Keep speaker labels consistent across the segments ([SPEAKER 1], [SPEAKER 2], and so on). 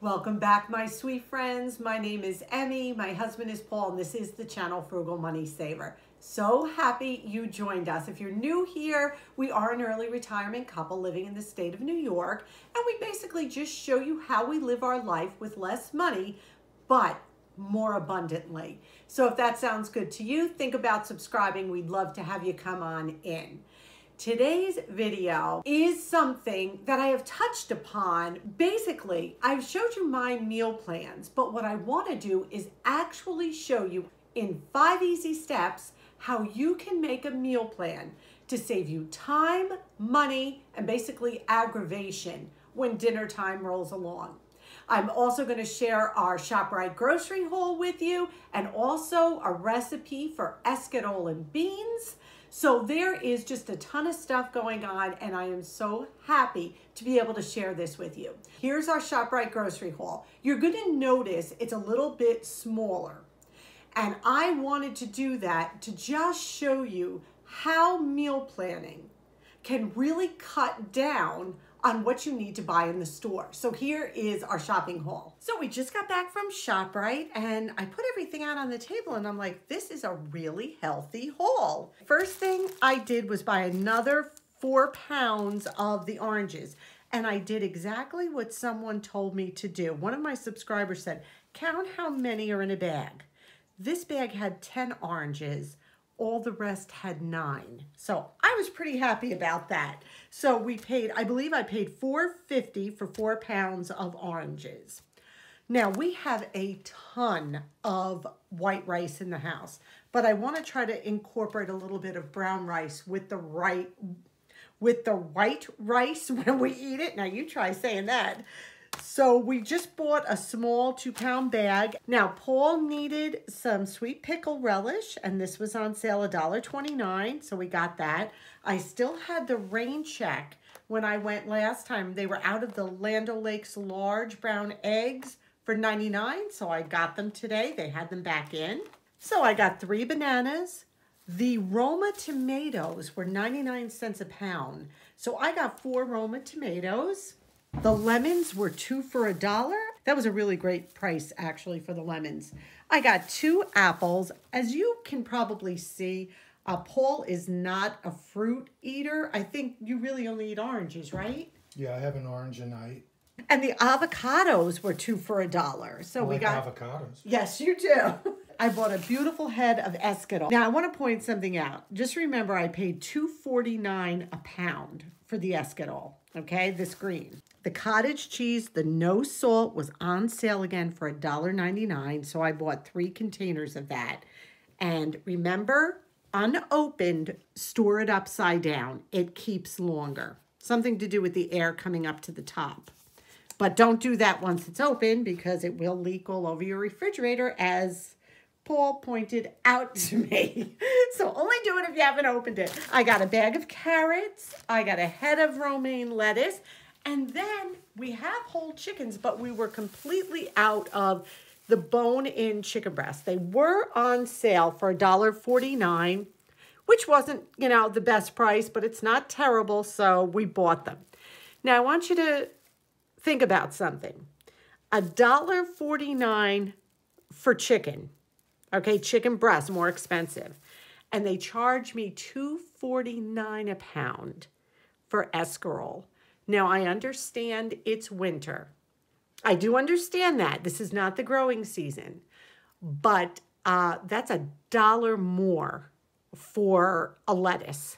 [SPEAKER 1] Welcome back, my sweet friends. My name is Emmy. My husband is Paul, and this is the channel Frugal Money Saver. So happy you joined us. If you're new here, we are an early retirement couple living in the state of New York, and we basically just show you how we live our life with less money, but more abundantly. So if that sounds good to you, think about subscribing. We'd love to have you come on in. Today's video is something that I have touched upon. Basically, I've showed you my meal plans, but what I want to do is actually show you in 5 easy steps how you can make a meal plan to save you time, money, and basically aggravation when dinner time rolls along. I'm also going to share our Shoprite Grocery haul with you and also a recipe for escarole and beans. So there is just a ton of stuff going on, and I am so happy to be able to share this with you. Here's our Shoprite Grocery haul. You're going to notice it's a little bit smaller, and I wanted to do that to just show you how meal planning can really cut down on what you need to buy in the store. So here is our shopping haul. So we just got back from Shoprite and I put everything out on the table and I'm like, this is a really healthy haul. First thing I did was buy another 4 pounds of the oranges. And I did exactly what someone told me to do. One of my subscribers said, count how many are in a bag. This bag had 10 oranges. All the rest had 9. So I was pretty happy about that. So we paid, I believe I paid $4.50 for 4 pounds of oranges. Now we have a ton of white rice in the house, but I want to try to incorporate a little bit of brown rice with the white rice when we eat it. Now you try saying that. So we just bought a small 2-pound bag. Now Paul needed some sweet pickle relish, and this was on sale $1.29, so we got that. I still had the rain check when I went last time. They were out of the Land O'Lakes large brown eggs for 99, so I got them today. They had them back in. So I got 3 bananas. The Roma tomatoes were 99 cents a pound, so I got 4 Roma tomatoes. The lemons were 2 for $1. That was a really great price, actually, for the lemons. I got 2 apples. As you can probably see, Paul is not a fruit eater. I think you really only eat oranges, right?
[SPEAKER 2] Yeah, I have an orange a night.
[SPEAKER 1] And the avocados were 2 for $1. So we got
[SPEAKER 2] avocados.
[SPEAKER 1] Yes, you do. I bought a beautiful head of escarole. Now I want to point something out. Just remember, I paid $2.49 a pound for the escarole. Okay, this green. The cottage cheese, the no salt, was on sale again for $1.99. So I bought 3 containers of that. And remember, unopened, store it upside down. It keeps longer. Something to do with the air coming up to the top. But don't do that once it's open because it will leak all over your refrigerator, as Paul pointed out to me. So only do it if you haven't opened it. I got a bag of carrots. I got a head of romaine lettuce. And then we have whole chickens, but we were completely out of the bone-in chicken breast. They were on sale for $1.49, which wasn't, the best price, but it's not terrible, so we bought them. Now, I want you to think about something. $1.49 for chicken. Okay, chicken breast, more expensive. And they charge me $2.49 a pound for escarole. Now, I understand it's winter. I do understand that. This is not the growing season. But that's $1 more for a lettuce.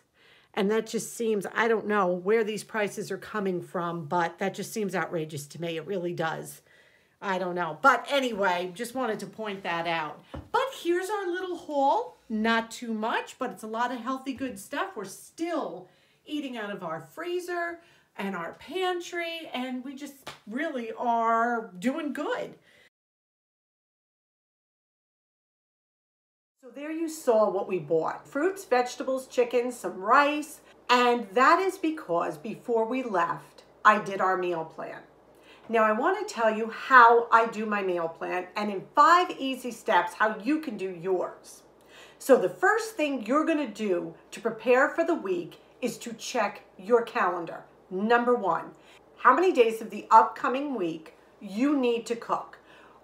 [SPEAKER 1] And that just seems, I don't know where these prices are coming from, but that just seems outrageous to me. It really does. I don't know. But anyway, just wanted to point that out. But here's our little haul. Not too much, but it's a lot of healthy, good stuff. We're still eating out of our freezer and our pantry, and we just really are doing good. So there you saw what we bought. Fruits, vegetables, chicken, some rice, and that is because before we left, I did our meal plan. Now I want to tell you how I do my meal plan, and in 5 easy steps how you can do yours. So the first thing you're going to do to prepare for the week is to check your calendar. Number 1, how many days of the upcoming week you need to cook.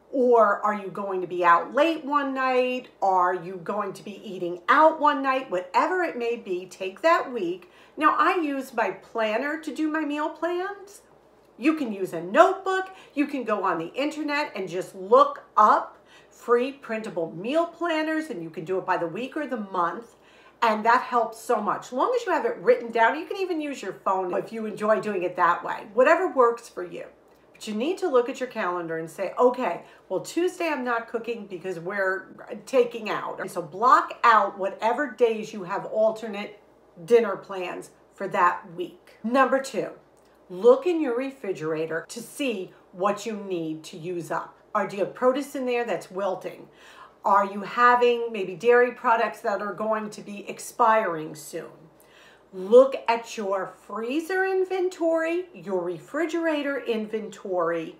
[SPEAKER 1] Or are you going to be out late one night? Are you going to be eating out one night? Whatever it may be, take that week. Now, I use my planner to do my meal plans. You can use a notebook. You can go on the internet and just look up free printable meal planners, and you can do it by the week or the month. And that helps so much. As long as you have it written down, you can even use your phone if you enjoy doing it that way. Whatever works for you. But you need to look at your calendar and say, okay, well, Tuesday I'm not cooking because we're taking out. So block out whatever days you have alternate dinner plans for that week. Number 2, look in your refrigerator to see what you need to use up. Do you have produce in there that's wilting? Are you having maybe dairy products that are going to be expiring soon? Look at your freezer inventory, your refrigerator inventory,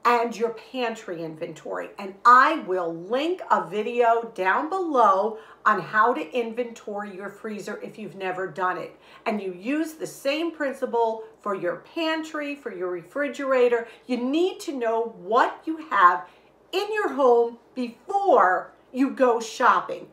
[SPEAKER 1] and your pantry inventory. And I will link a video down below on how to inventory your freezer if you've never done it. And you use the same principle for your pantry, for your refrigerator. You need to know what you have in your home before you go shopping.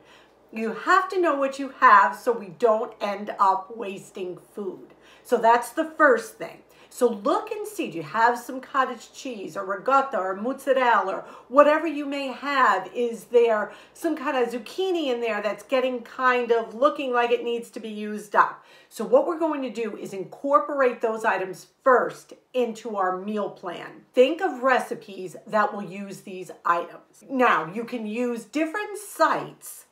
[SPEAKER 1] You have to know what you have so we don't end up wasting food. So that's the first thing. So look and see, do you have some cottage cheese or ricotta or mozzarella or whatever you may have? Is there some kind of zucchini in there that's getting kind of looking like it needs to be used up? So what we're going to do is incorporate those items first into our meal plan. Think of recipes that will use these items. Now, you can use different sites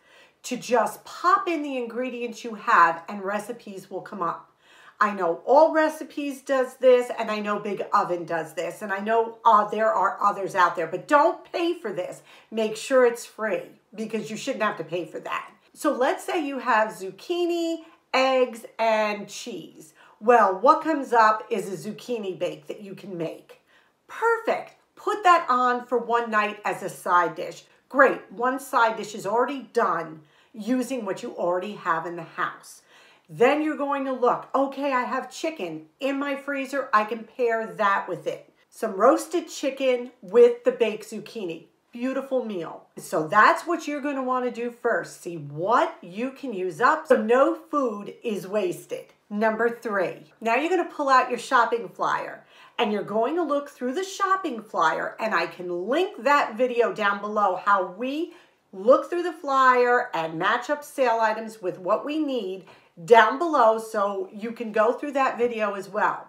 [SPEAKER 1] to just pop in the ingredients you have and recipes will come up. I know All Recipes does this, and I know Big Oven does this, and I know there are others out there, but don't pay for this. Make sure it's free because you shouldn't have to pay for that. So let's say you have zucchini, eggs, and cheese. Well, what comes up is a zucchini bake that you can make. Perfect. Put that on for one night as a side dish. Great. One side dish is already done using what you already have in the house. Then you're going to look, okay, I have chicken in my freezer. I can pair that with it. Some roasted chicken with the baked zucchini. Beautiful meal. So that's what you're going to want to do first. See what you can use up so no food is wasted. Number 3, now you're going to pull out your shopping flyer and you're going to look through the shopping flyer, and I can link that video down below how we look through the flyer and match up sale items with what we need down below, so you can go through that video as well.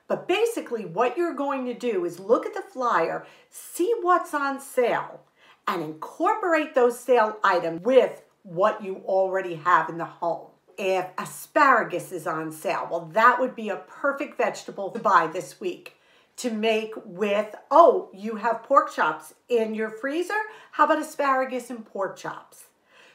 [SPEAKER 1] But basically what you're going to do is look at the flyer, see what's on sale, and incorporate those sale items with what you already have in the home. If asparagus is on sale, well, that would be a perfect vegetable to buy this week to make with, oh, you have pork chops in your freezer? How about asparagus and pork chops?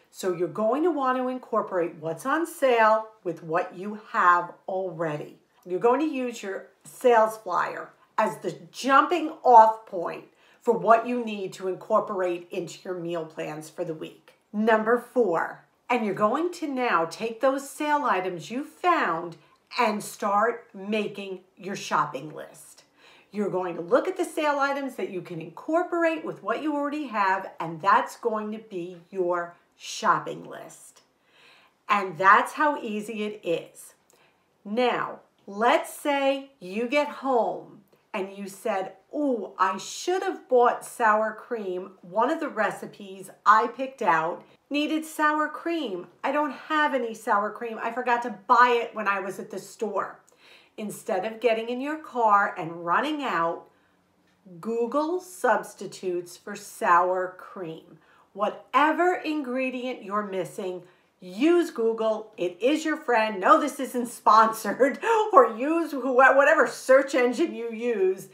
[SPEAKER 1] So you're going to want to incorporate what's on sale with what you have already. You're going to use your sales flyer as the jumping off point for what you need to incorporate into your meal plans for the week. Number 4, and you're going to now take those sale items you found and start making your shopping list. You're going to look at the sale items that you can incorporate with what you already have, and that's going to be your shopping list. And that's how easy it is. Now, let's say you get home and you said, oh, I should have bought sour cream. One of the recipes I picked out needed sour cream. I don't have any sour cream. I forgot to buy it when I was at the store. Instead of getting in your car and running out, Google substitutes for sour cream. Whatever ingredient you're missing, use Google. It is your friend. No, this isn't sponsored. Or use whatever search engine you use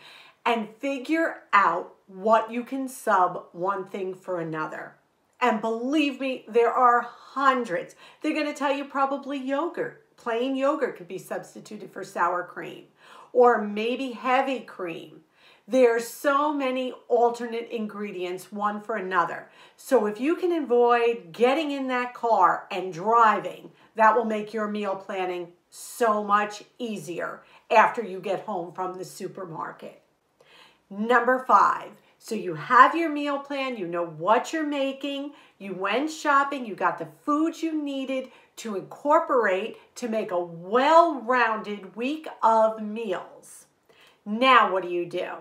[SPEAKER 1] and figure out what you can sub one thing for another. And believe me, there are hundreds. They're going to tell you probably yogurt. Plain yogurt could be substituted for sour cream, or maybe heavy cream. There are so many alternate ingredients, one for another. So if you can avoid getting in that car and driving, that will make your meal planning so much easier after you get home from the supermarket. Number 5, so you have your meal plan, you know what you're making, you went shopping, you got the foods you needed to incorporate to make a well-rounded week of meals. Now what do?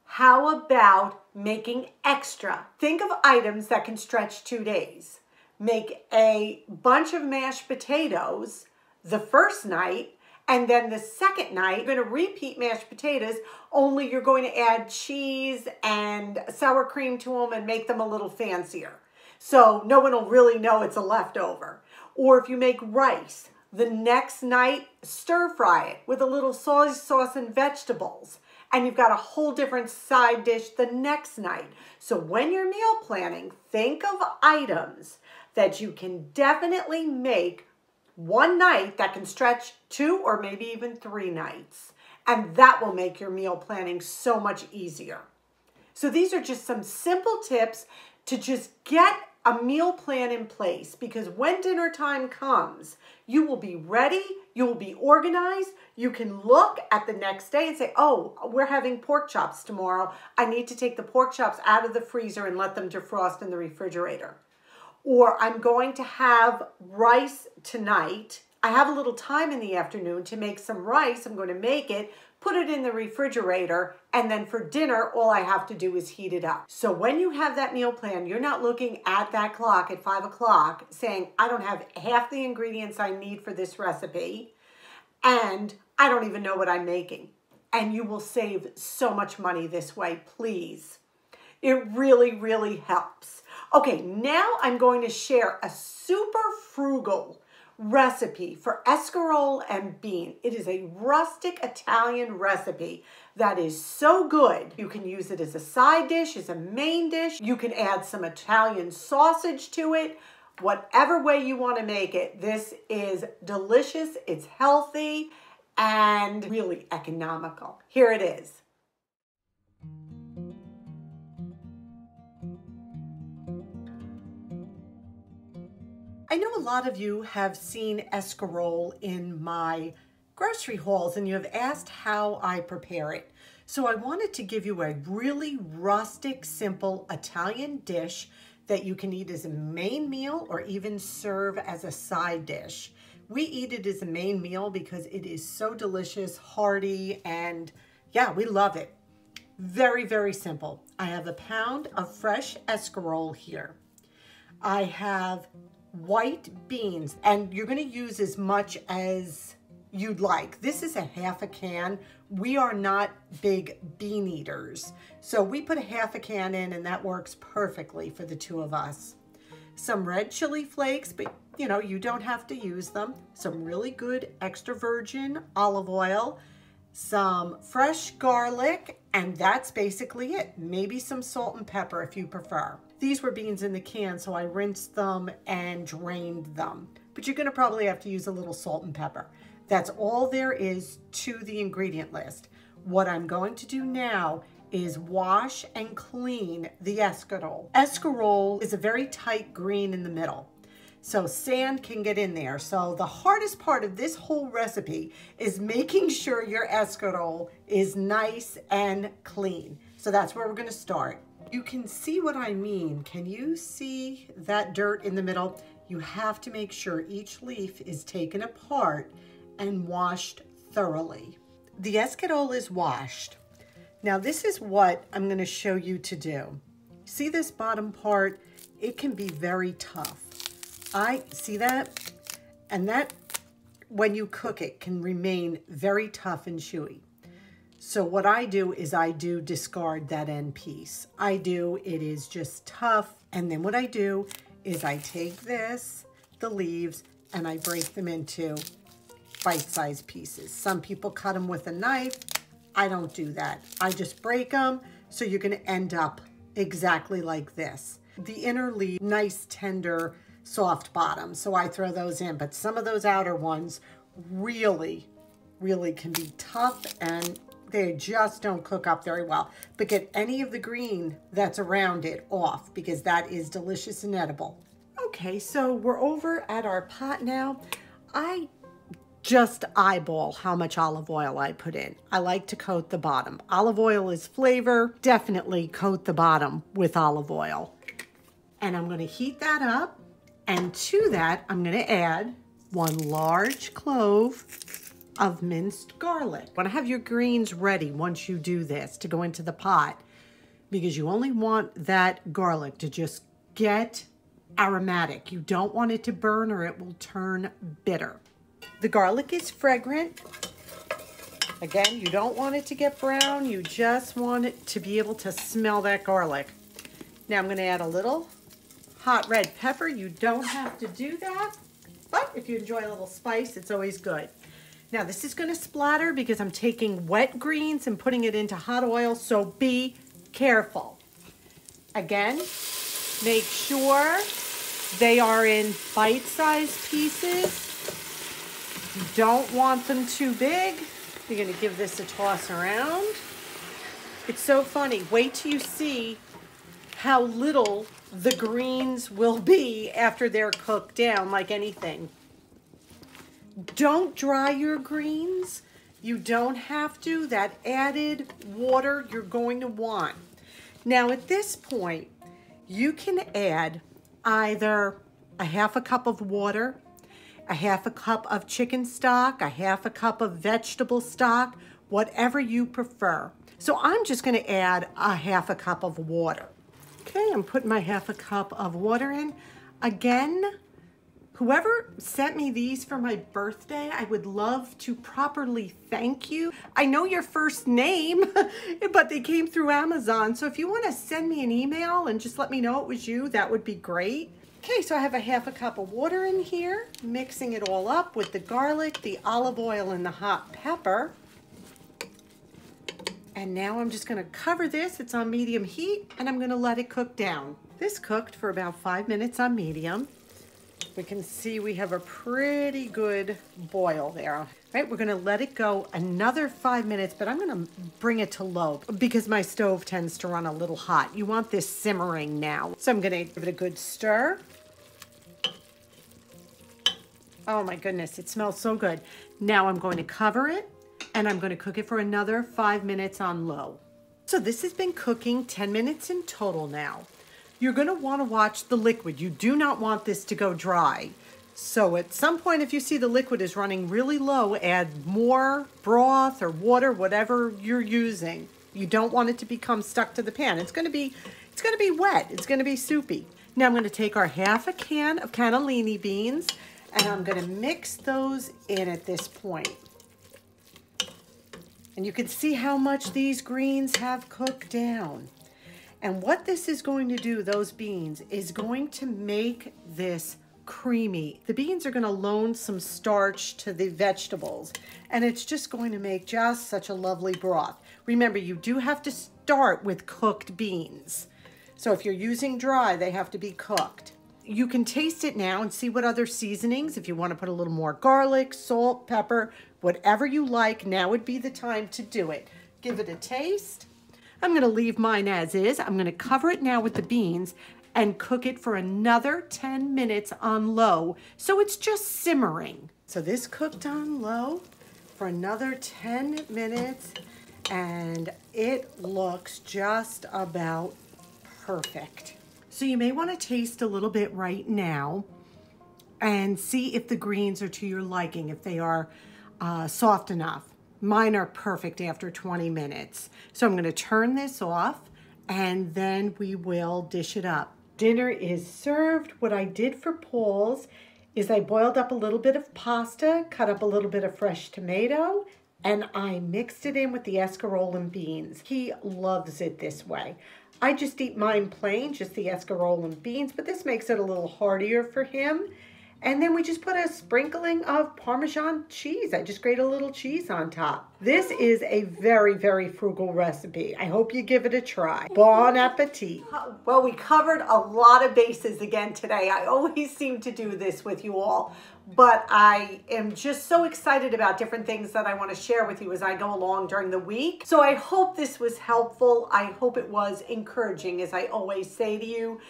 [SPEAKER 1] How about making extra? Think of items that can stretch 2 days. Make a bunch of mashed potatoes the first night, and then the second night, you're going to repeat mashed potatoes, only you're going to add cheese and sour cream to them and make them a little fancier. So no one will really know it's a leftover. Or if you make rice, the next night, stir fry it with a little soy sauce and vegetables. And you've got a whole different side dish the next night. So when you're meal planning, think of items that you can definitely make one night that can stretch 2 or maybe even 3 nights. And that will make your meal planning so much easier. So these are just some simple tips to just get a meal plan in place, because when dinner time comes, you will be ready, you will be organized, you can look at the next day and say, oh, we're having pork chops tomorrow. I need to take the pork chops out of the freezer and let them defrost in the refrigerator. Or I'm going to have rice tonight. I have a little time in the afternoon to make some rice. I'm going to make it, put it in the refrigerator, and then for dinner, all I have to do is heat it up. So when you have that meal plan, you're not looking at that clock at 5 o'clock saying, I don't have half the ingredients I need for this recipe, and I don't even know what I'm making. And you will save so much money this way, please. It really, really helps. Okay, now I'm going to share a super frugal recipe for escarole and bean. It is a rustic Italian recipe that is so good. You can use it as a side dish, as a main dish. You can add some Italian sausage to it. Whatever way you want to make it, this is delicious, it's healthy, and really economical. Here it is. I know a lot of you have seen escarole in my grocery hauls and you have asked how I prepare it. So I wanted to give you a really rustic, simple Italian dish that you can eat as a main meal or even serve as a side dish. We eat it as a main meal because it is so delicious, hearty, and yeah, we love it. Very, very simple. I have a pound of fresh escarole here. I have white beans, and you're going to use as much as you'd like. This is a half a can. We are not big bean eaters, so we put a half a can in, and that works perfectly for the 2 of us. Some red chili flakes, but you know, you don't have to use them. Some really good extra virgin olive oil, some fresh garlic, and that's basically it. Maybe some salt and pepper if you prefer. These were beans in the can, so I rinsed them and drained them. But you're gonna probably have to use a little salt and pepper. That's all there is to the ingredient list. What I'm going to do now is wash and clean the escarole. Escarole is a very tight green in the middle, so sand can get in there. So the hardest part of this whole recipe is making sure your escarole is nice and clean. So that's where we're gonna start. You can see what I mean. Can you see that dirt in the middle? You have to make sure each leaf is taken apart and washed thoroughly. The escarole is washed. Now this is what I'm going to show you to do. See this bottom part? It can be very tough. I see that? And that, when you cook it, can remain very tough and chewy. So what I do is I do discard that end piece. It is just tough. And then what I do is I take this, the leaves, and I break them into bite-sized pieces. Some people cut them with a knife. I don't do that. I just break them, so you're gonna end up exactly like this. The inner leaf, nice, tender, soft bottom, so I throw those in. But some of those outer ones really, really can be tough, and they just don't cook up very well. But get any of the green that's around it off, because that is delicious and edible. Okay, so we're over at our pot now. I just eyeball how much olive oil I put in. I like to coat the bottom. Olive oil is flavor. Definitely coat the bottom with olive oil. And I'm going to heat that up. And to that, I'm going to add 1 large clove of minced garlic. You want to have your greens ready once you do this to go into the pot, because you only want that garlic to just get aromatic. You don't want it to burn or it will turn bitter. The garlic is fragrant. Again, you don't want it to get brown. You just want it to be able to smell that garlic. Now I'm going to add a little hot red pepper. You don't have to do that, but if you enjoy a little spice, it's always good. Now this is going to splatter because I'm taking wet greens and putting it into hot oil, so be careful. Again, make sure they are in bite-sized pieces. You don't want them too big. You're going to give this a toss around. It's so funny. Wait till you see how little the greens will be after they're cooked down, like anything. Don't dry your greens. You don't have to. That added water you're going to want. Now at this point, you can add either a 1/2 cup of water, a 1/2 cup of chicken stock, a 1/2 cup of vegetable stock, whatever you prefer. So I'm just going to add a 1/2 cup of water. Okay, I'm putting my 1/2 cup of water in. Again, whoever sent me these for my birthday, I would love to properly thank you. I know your first name, but they came through Amazon. So if you want to send me an email and just let me know it was you, that would be great. Okay, so I have a 1/2 cup of water in here, mixing it all up with the garlic, the olive oil, and the hot pepper. And now I'm just going to cover this. It's on medium heat, and I'm going to let it cook down. This cooked for about 5 minutes on medium. We can see we have a pretty good boil there. Right, we're going to let it go another 5 minutes, but I'm going to bring it to low because my stove tends to run a little hot. You want this simmering now. So I'm going to give it a good stir. Oh my goodness, it smells so good. Now I'm going to cover it, and I'm going to cook it for another 5 minutes on low. So this has been cooking 10 minutes in total now. You're going to want to watch the liquid. You do not want this to go dry. So at some point, if you see the liquid is running really low, add more broth or water, whatever you're using. You don't want it to become stuck to the pan. It's going to be wet. It's going to be soupy. Now I'm going to take our 1/2 can of cannellini beans, and I'm going to mix those in at this point. And you can see how much these greens have cooked down. And what this is going to do, those beans, is going to make this creamy. The beans are going to loan some starch to the vegetables, and it's just going to make just such a lovely broth. Remember, you do have to start with cooked beans. So if you're using dry, they have to be cooked. You can taste it now and see what other seasonings, if you want to put a little more garlic, salt, pepper, whatever you like, now would be the time to do it. Give it a taste. I'm going to leave mine as is. I'm going to cover it now with the beans and cook it for another 10 minutes on low, so it's just simmering. So this cooked on low for another 10 minutes, and it looks just about perfect. So you may want to taste a little bit right now and see if the greens are to your liking, if they are soft enough. Mine are perfect after 20 minutes. So I'm going to turn this off, and then we will dish it up. Dinner is served. What I did for Paul's is I boiled up a little bit of pasta, cut up a little bit of fresh tomato, and I mixed it in with the escarole and beans. He loves it this way. I just eat mine plain, just the escarole and beans, but this makes it a little heartier for him. And then we just put a sprinkling of Parmesan cheese. I just grate a little cheese on top. This is a very, very frugal recipe. I hope you give it a try. Bon appetit. Well, we covered a lot of bases again today. I always seem to do this with you all, but I am just so excited about different things that I want to share with you as I go along during the week. So I hope this was helpful. I hope it was encouraging, as I always say to you.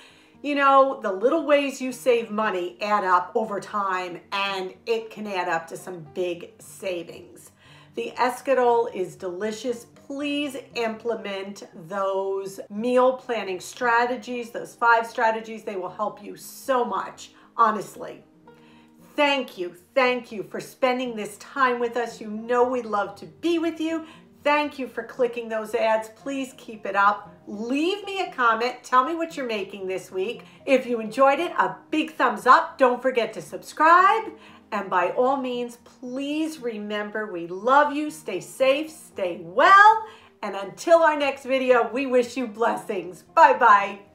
[SPEAKER 1] You know, the little ways you save money add up over time, and it can add up to some big savings. The escarole is delicious. Please implement those meal planning strategies, those 5 strategies. They will help you so much, honestly. Thank you for spending this time with us. You know we love to be with you. Thank you for clicking those ads. Please keep it up. Leave me a comment. Tell me what you're making this week. If you enjoyed it, a big thumbs up. Don't forget to subscribe. And by all means, please remember we love you. Stay safe, stay well. And until our next video, we wish you blessings. Bye-bye.